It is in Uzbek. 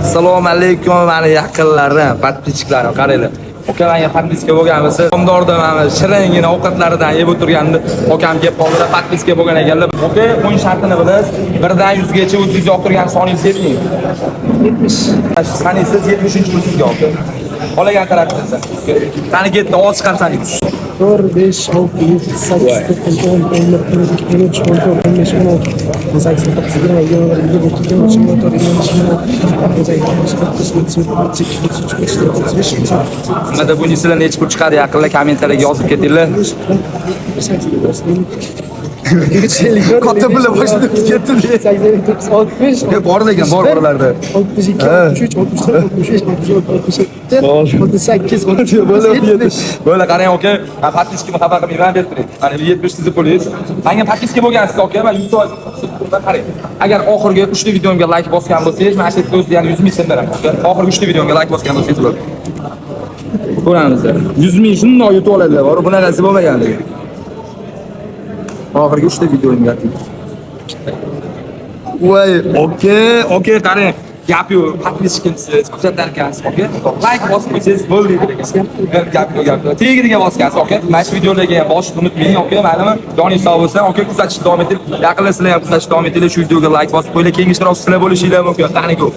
Assalomu alaykum meni yaqinlarim, подписчиклаrim, qaranglar. Aka menga подписка bo'lganmisiz? Xonadonda mana shiringina ovqatlaridan yeb o'tirganda akam kelib qoldilar, подписка bo'lgan ekanlar. Aka, o'yin shartini bilasiz. 1 dan 100 gacha o'zingiz yoqtirgan soningiz yeting. 70. Sanisiz 70-chi sizga oldi. Qolagan tarafdan. Qani ketdi, oz chiqarsangiz. 4, 5, 6, 7, 8, 9, 10, 11, 12, 13, 14, 15, 16, 18, 19, 20, 21, 22, 23, 24, 25, Mana bunisini necha pul chiqadi yaqinlar kommentariyaga yozib ketinglar. Katta pullar boshida ketdi. 89, 60, Bor degan, bor oralarda. 62, 63, 64, 65, 66, 68, 37. Böyle qarang aka, men подпискамni xabar qilmayman berib turing. Mana 70 sizni pulingiz. Menga подписка bo'lgansiz aka, men 100% qarang. Agar oxirgi 3 ta videomga like bosgan bo'lsangiz, men shu yerda o'zida yana 100 ming so'm beraman. Oxirgi 3 ta videomga like bosgan bo'lsangiz bo'ladi. Ko'ramiz. 100 ming shunday yutib oladilar. Bor, bunaqasi bo'lmagandi. Oxirgi 3 ta videomga. Voy, okey, qarang. Gap yo'q, подписчикimsiz, kuzatar ekansiz, okey? Like bosib qo'ysangiz bo'ldi degan. Gap yo'q. Tegiga bosgansiz, okey? Mana shu videolarga ham bosishni unutmang, okey? Maylimi? Joningiz sog' bo'lsin, okey? Kuzatishni davom eting. Yaqinlar sizlar ham kuzatishni davom etinglar. Shu videoga like bosib qo'yinglar. Keyingi ishtirokchilar bo'lishinglar mumkin. Qani ko'p.